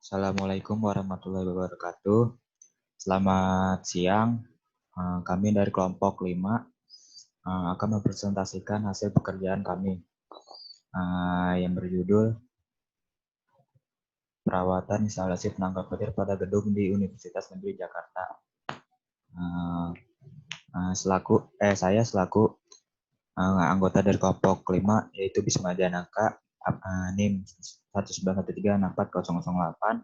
Assalamualaikum warahmatullahi wabarakatuh. Selamat siang. Kami dari kelompok 5 akan mempresentasikan hasil pekerjaan kami yang berjudul Perawatan Instalasi Penangkal Petir pada Gedung di Universitas Negeri Jakarta. Saya selaku anggota dari kelompok 5 yaitu Bisma Janaka, NIM 191364008.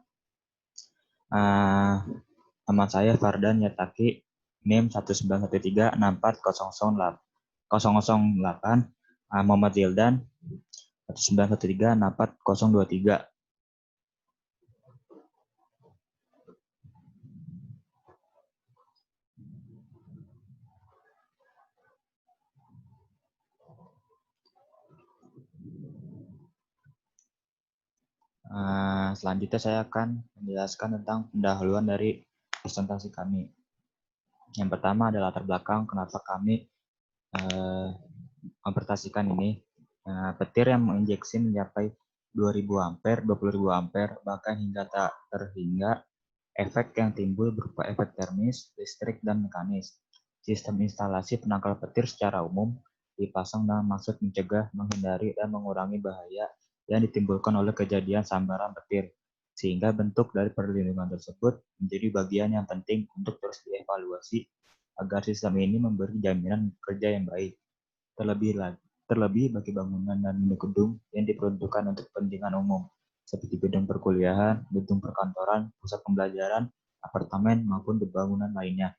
Nama saya Fardan Yataki, NIM 191364008. Muhammad Zildan 191364023. Selanjutnya saya akan menjelaskan tentang pendahuluan dari presentasi kami. Yang pertama adalah latar belakang kenapa kami mempresentasikan ini. Petir yang menginjeksi mencapai 2000 ampere, 20.000 ampere, bahkan hingga tak terhingga efek yang timbul berupa efek termis, listrik, dan mekanis. Sistem instalasi penangkal petir secara umum dipasang dengan maksud mencegah, menghindari, dan mengurangi bahaya yang ditimbulkan oleh kejadian sambaran petir, sehingga bentuk dari perlindungan tersebut menjadi bagian yang penting untuk terus dievaluasi agar sistem ini memberi jaminan kerja yang baik. Terlebih bagi bangunan dan gedung yang diperuntukkan untuk kepentingan umum, seperti gedung perkuliahan, gedung perkantoran, pusat pembelajaran, apartemen, maupun bangunan lainnya.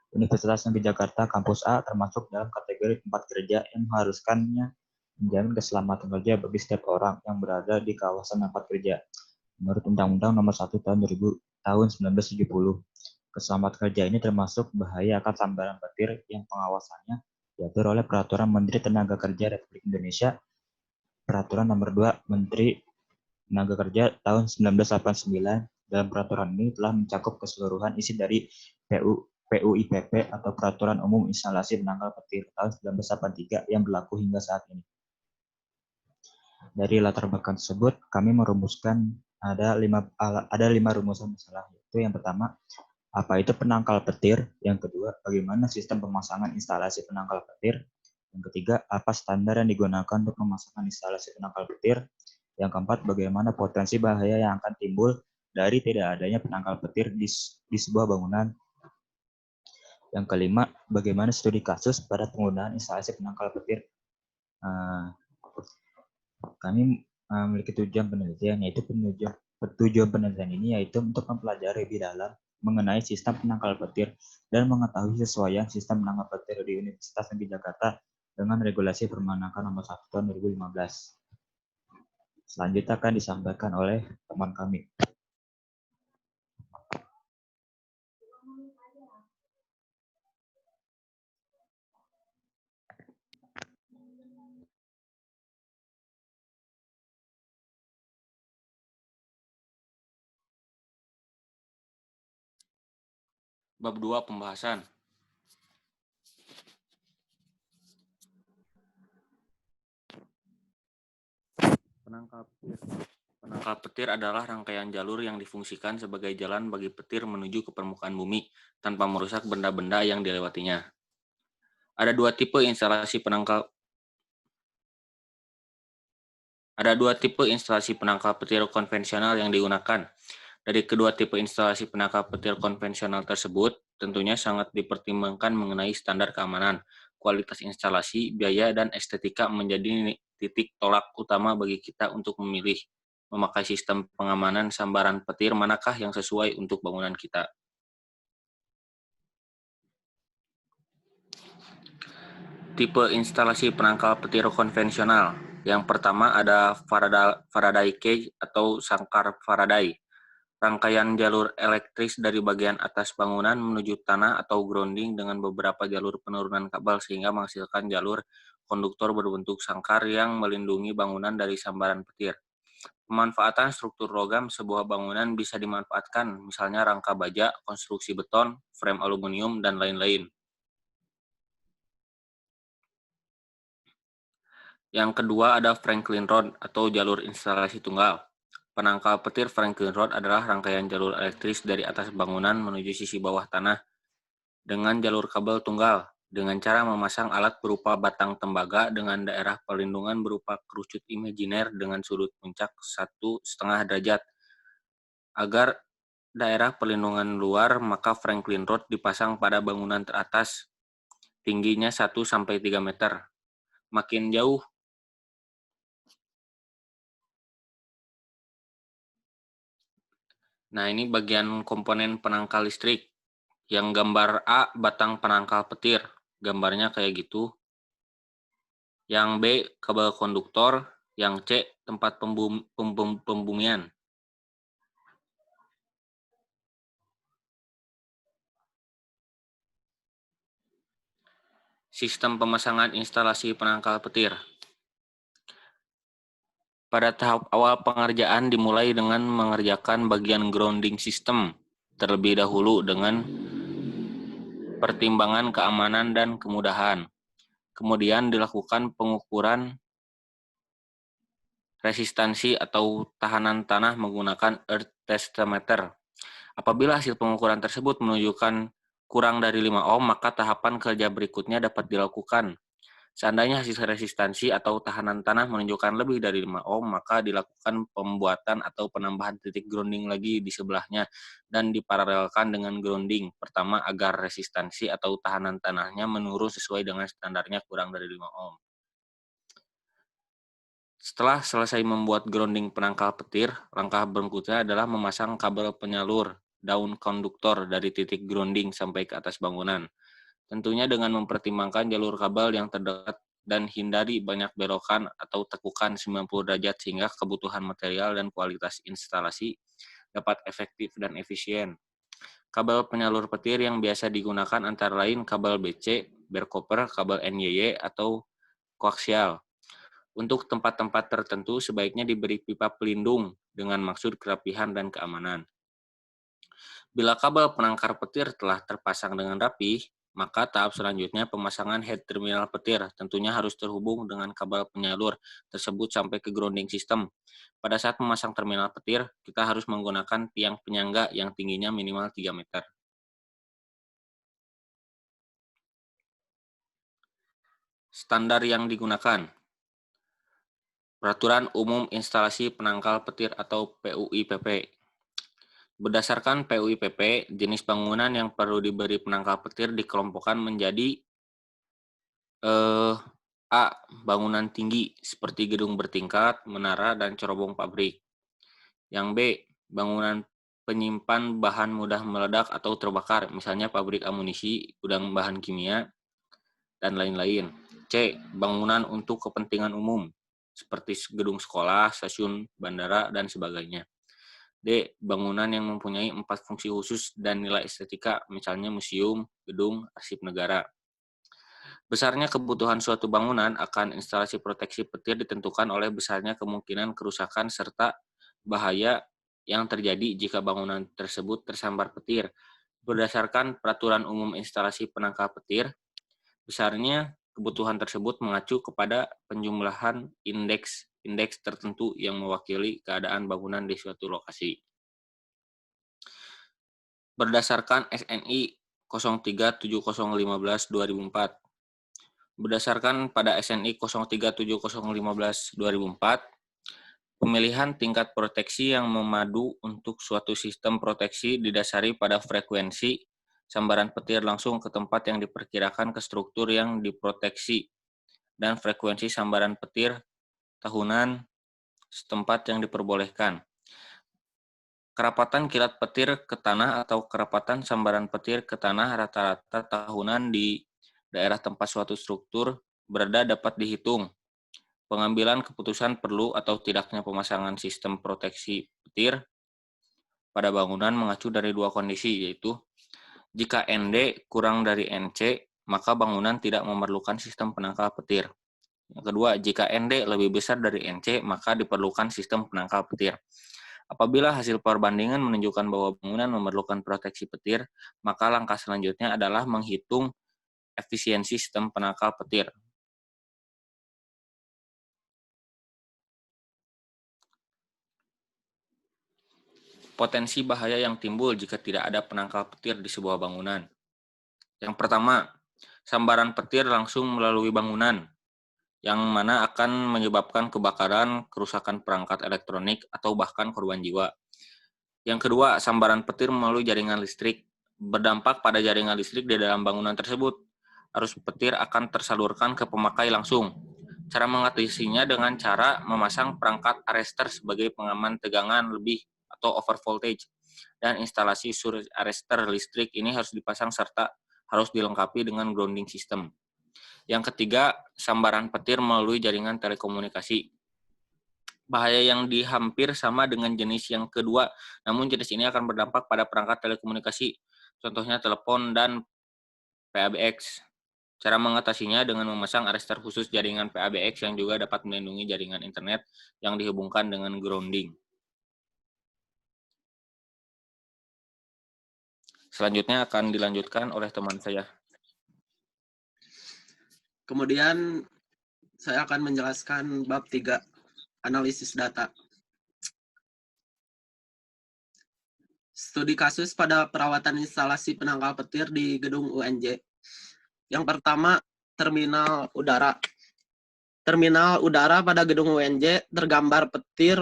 Universitas Negeri Jakarta Kampus A termasuk dalam kategori tempat kerja yang mengharuskannya menjamin keselamatan kerja bagi setiap orang yang berada di kawasan tempat kerja. Menurut Undang-Undang Nomor 1 Tahun 1970, keselamatan kerja ini termasuk bahaya akan sambaran petir yang pengawasannya diatur oleh Peraturan Menteri Tenaga Kerja Republik Indonesia, Peraturan Nomor 2 Menteri Tenaga Kerja tahun 1989. Dalam peraturan ini telah mencakup keseluruhan isi dari PUIPP atau Peraturan Umum Instalasi Penangkal Petir tahun 1983 yang berlaku hingga saat ini. Dari latar belakang tersebut, kami merumuskan ada lima rumusan masalah. Yaitu yang pertama, apa itu penangkal petir? Yang kedua, bagaimana sistem pemasangan instalasi penangkal petir? Yang ketiga, apa standar yang digunakan untuk pemasangan instalasi penangkal petir? Yang keempat, bagaimana potensi bahaya yang akan timbul dari tidak adanya penangkal petir di sebuah bangunan? Yang kelima, bagaimana studi kasus pada penggunaan instalasi penangkal petir? Kami memiliki tujuan penelitian, yaitu tujuan penelitian ini yaitu untuk mempelajari lebih dalam mengenai sistem penangkal petir dan mengetahui kesesuaian sistem penangkal petir di Universitas Negeri Jakarta dengan regulasi permenaker nomor 1 tahun 2015. Selanjutnya akan disampaikan oleh teman kami. Bab 2 Pembahasan. Penangkal petir. Penangkal petir adalah rangkaian jalur yang difungsikan sebagai jalan bagi petir menuju ke permukaan bumi tanpa merusak benda-benda yang dilewatinya. Ada dua tipe instalasi penangkal petir konvensional yang digunakan. Dari kedua tipe instalasi penangkal petir konvensional tersebut, tentunya sangat dipertimbangkan mengenai standar keamanan, kualitas instalasi, biaya, dan estetika menjadi titik tolak utama bagi kita untuk memilih memakai sistem pengamanan sambaran petir manakah yang sesuai untuk bangunan kita. Tipe instalasi penangkal petir konvensional. Yang pertama ada Faraday cage atau sangkar Faraday. Rangkaian jalur elektris dari bagian atas bangunan menuju tanah atau grounding dengan beberapa jalur penurunan kabel sehingga menghasilkan jalur konduktor berbentuk sangkar yang melindungi bangunan dari sambaran petir. Pemanfaatan struktur logam sebuah bangunan bisa dimanfaatkan, misalnya rangka baja, konstruksi beton, frame aluminium, dan lain-lain. Yang kedua ada Franklin Rod atau jalur instalasi tunggal. penangkal petir Franklin Road adalah rangkaian jalur elektris dari atas bangunan menuju sisi bawah tanah dengan jalur kabel tunggal, dengan cara memasang alat berupa batang tembaga dengan daerah perlindungan berupa kerucut imajiner dengan sudut puncak 1,5 derajat. Agar daerah perlindungan luar, maka Franklin Road dipasang pada bangunan teratas, tingginya 1-3 meter. Makin jauh, nah ini bagian komponen penangkal listrik. Yang gambar A, batang penangkal petir. Gambarnya kayak gitu. Yang B, kabel konduktor. Yang C, tempat pembumian. Sistem pemasangan instalasi penangkal petir. Pada tahap awal pengerjaan dimulai dengan mengerjakan bagian grounding system terlebih dahulu dengan pertimbangan keamanan dan kemudahan. Kemudian dilakukan pengukuran resistansi atau tahanan tanah menggunakan earth thermometer. Apabila hasil pengukuran tersebut menunjukkan kurang dari 5 ohm, maka tahapan kerja berikutnya dapat dilakukan. Seandainya hasil resistansi atau tahanan tanah menunjukkan lebih dari 5 ohm, maka dilakukan pembuatan atau penambahan titik grounding lagi di sebelahnya dan diparalelkan dengan grounding pertama agar resistansi atau tahanan tanahnya menurun sesuai dengan standarnya kurang dari 5 ohm. Setelah selesai membuat grounding penangkal petir, langkah berikutnya adalah memasang kabel penyalur daun konduktor dari titik grounding sampai ke atas bangunan. Tentunya dengan mempertimbangkan jalur kabel yang terdekat dan hindari banyak belokan atau tekukan 90 derajat sehingga kebutuhan material dan kualitas instalasi dapat efektif dan efisien. Kabel penyalur petir yang biasa digunakan antara lain kabel BC, bare copper, kabel NYY, atau koaksial. Untuk tempat-tempat tertentu sebaiknya diberi pipa pelindung dengan maksud kerapihan dan keamanan. Bila kabel penangkar petir telah terpasang dengan rapi, maka tahap selanjutnya pemasangan head terminal petir tentunya harus terhubung dengan kabel penyalur tersebut sampai ke grounding system. Pada saat memasang terminal petir, kita harus menggunakan tiang penyangga yang tingginya minimal 3 meter. Standar yang digunakan. Peraturan Umum Instalasi Penangkal Petir atau PUIPP. Berdasarkan PUIPP, jenis bangunan yang perlu diberi penangkal petir dikelompokkan menjadi A. Bangunan tinggi seperti gedung bertingkat, menara, dan cerobong pabrik. Yang B. Bangunan penyimpan bahan mudah meledak atau terbakar, misalnya pabrik amunisi, gudang bahan kimia, dan lain-lain. C. Bangunan untuk kepentingan umum seperti gedung sekolah, stasiun, bandara, dan sebagainya. D. Bangunan yang mempunyai 4 fungsi khusus dan nilai estetika, misalnya museum, gedung, arsip negara. Besarnya kebutuhan suatu bangunan akan instalasi proteksi petir ditentukan oleh besarnya kemungkinan kerusakan serta bahaya yang terjadi jika bangunan tersebut tersambar petir. Berdasarkan Peraturan Umum Instalasi Penangkal Petir, besarnya kebutuhan tersebut mengacu kepada penjumlahan indeks tertentu yang mewakili keadaan bangunan di suatu lokasi. Berdasarkan SNI 037015/2004. Berdasarkan pada SNI 037015/2004, pemilihan tingkat proteksi yang memadu untuk suatu sistem proteksi didasari pada frekuensi sambaran petir langsung ke tempat yang diperkirakan ke struktur yang diproteksi dan frekuensi sambaran petir tahunan setempat yang diperbolehkan. Kerapatan kilat petir ke tanah atau kerapatan sambaran petir ke tanah rata-rata tahunan di daerah tempat suatu struktur berada dapat dihitung. Pengambilan keputusan perlu atau tidaknya pemasangan sistem proteksi petir pada bangunan mengacu dari 2 kondisi, yaitu jika ND kurang dari NC, maka bangunan tidak memerlukan sistem penangkal petir. Yang kedua, jika ND lebih besar dari NC, maka diperlukan sistem penangkal petir. Apabila hasil perbandingan menunjukkan bahwa bangunan memerlukan proteksi petir, maka langkah selanjutnya adalah menghitung efisiensi sistem penangkal petir. Potensi bahaya yang timbul jika tidak ada penangkal petir di sebuah bangunan. Yang pertama, sambaran petir langsung melalui bangunan, yang mana akan menyebabkan kebakaran, kerusakan perangkat elektronik, atau bahkan korban jiwa. Yang kedua, sambaran petir melalui jaringan listrik, berdampak pada jaringan listrik di dalam bangunan tersebut. Arus petir akan tersalurkan ke pemakai langsung. Cara mengatasinya dengan cara memasang perangkat arrester sebagai pengaman tegangan lebih atau over voltage. Dan instalasi surge arrester listrik ini harus dipasang serta harus dilengkapi dengan grounding system. Yang ketiga, sambaran petir melalui jaringan telekomunikasi. Bahaya yang hampir sama dengan jenis yang kedua, namun jenis ini akan berdampak pada perangkat telekomunikasi, contohnya telepon dan PABX. Cara mengatasinya dengan memasang arrester khusus jaringan PABX yang juga dapat melindungi jaringan internet yang dihubungkan dengan grounding. Selanjutnya akan dilanjutkan oleh teman saya. Kemudian saya akan menjelaskan bab 3, analisis data. Studi kasus pada perawatan instalasi penangkal petir di gedung UNJ. Yang pertama, terminal udara. Terminal udara pada gedung UNJ tersambar petir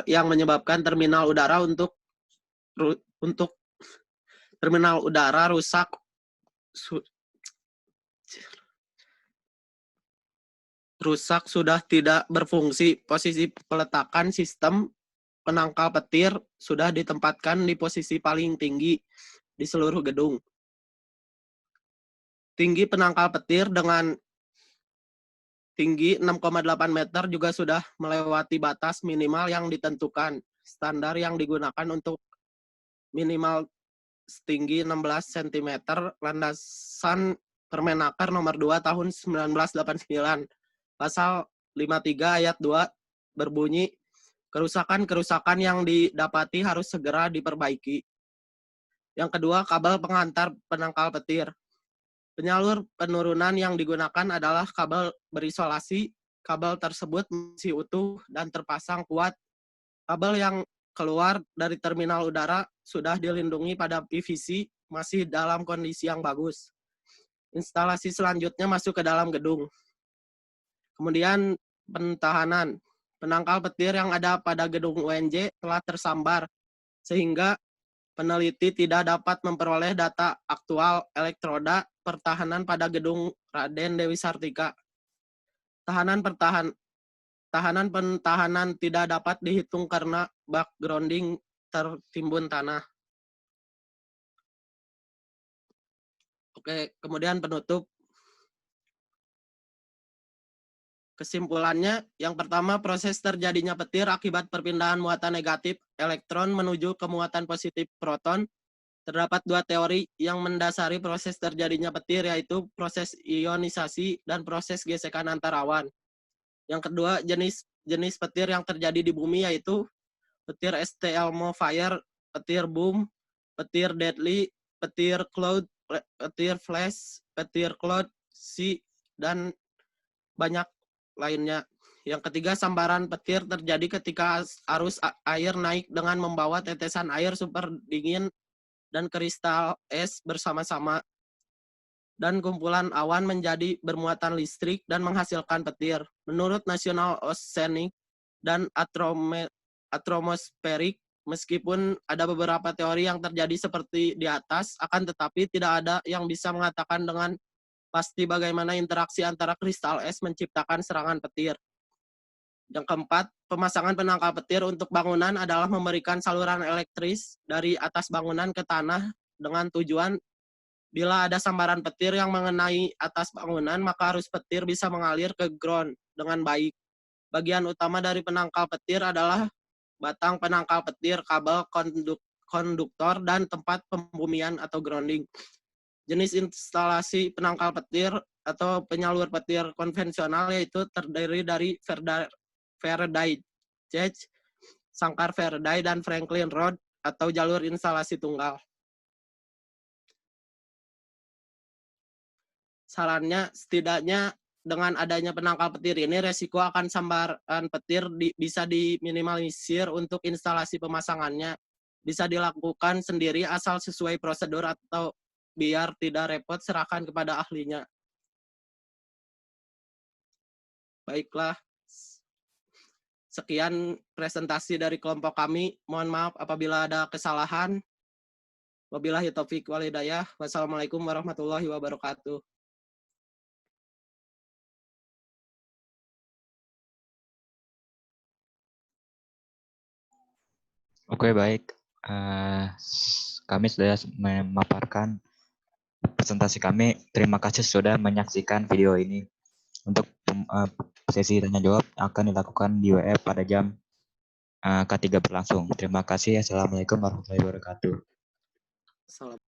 yang menyebabkan terminal udara terminal udara rusak sudah tidak berfungsi. Posisi peletakan sistem penangkal petir sudah ditempatkan di posisi paling tinggi di seluruh gedung. Tinggi penangkal petir dengan tinggi 6,8 meter juga sudah melewati batas minimal yang ditentukan. Standar yang digunakan untuk minimal setinggi 16 cm landasan Permenaker nomor 2 tahun 1989. Pasal 53 ayat 2 berbunyi, kerusakan-kerusakan yang didapati harus segera diperbaiki. Yang kedua, kabel pengantar penangkal petir. Penyalur penurunan yang digunakan adalah kabel berisolasi. Kabel tersebut masih utuh dan terpasang kuat. Kabel yang keluar dari terminal udara sudah dilindungi pada PVC, masih dalam kondisi yang bagus. Instalasi selanjutnya masuk ke dalam gedung. Kemudian pentahanan. Penangkal petir yang ada pada gedung UNJ telah tersambar, sehingga peneliti tidak dapat memperoleh data aktual elektroda pertahanan pada gedung Raden Dewi Sartika. Tahanan pentahanan tidak dapat dihitung karena backgrounding tertimbun tanah. Oke, kemudian penutup. Kesimpulannya, yang pertama, proses terjadinya petir akibat perpindahan muatan negatif elektron menuju ke muatan positif proton. Terdapat dua teori yang mendasari proses terjadinya petir, yaitu proses ionisasi dan proses gesekan antar awan. Yang kedua, jenis petir yang terjadi di bumi yaitu petir ST Elmo Fire, petir boom, petir deadly, petir cloud, petir flash, petir cloud, sea, dan banyak lainnya. Yang ketiga, sambaran petir terjadi ketika arus air naik dengan membawa tetesan air super dingin dan kristal es bersama-sama, dan kumpulan awan menjadi bermuatan listrik dan menghasilkan petir. Menurut National Oceanic dan Atmospheric, meskipun ada beberapa teori yang terjadi seperti di atas, akan tetapi tidak ada yang bisa mengatakan dengan pasti bagaimana interaksi antara kristal es menciptakan serangan petir. Yang keempat, pemasangan penangkal petir untuk bangunan adalah memberikan saluran elektris dari atas bangunan ke tanah dengan tujuan bila ada sambaran petir yang mengenai atas bangunan, maka arus petir bisa mengalir ke ground dengan baik. Bagian utama dari penangkal petir adalah batang penangkal petir, kabel, konduktor, dan tempat pembumian atau grounding. Jenis instalasi penangkal petir atau penyalur petir konvensional yaitu terdiri dari Faraday Cage, sangkar Faraday, dan Franklin Rod atau jalur instalasi tunggal. Sarannya, setidaknya dengan adanya penangkal petir ini, resiko akan sambaran petir bisa diminimalisir untuk instalasi pemasangannya. Bisa dilakukan sendiri asal sesuai prosedur atau biar tidak repot serahkan kepada ahlinya. Baiklah, sekian presentasi dari kelompok kami. Mohon maaf apabila ada kesalahan. Wabillahi taufik wal hidayah. Wassalamualaikum warahmatullahi wabarakatuh. Oke, baik. Kami sudah memaparkan presentasi kami. Terima kasih sudah menyaksikan video ini. Untuk sesi tanya jawab akan dilakukan di WF pada jam K3 berlangsung. Terima kasih. Assalamualaikum warahmatullahi wabarakatuh. Salam.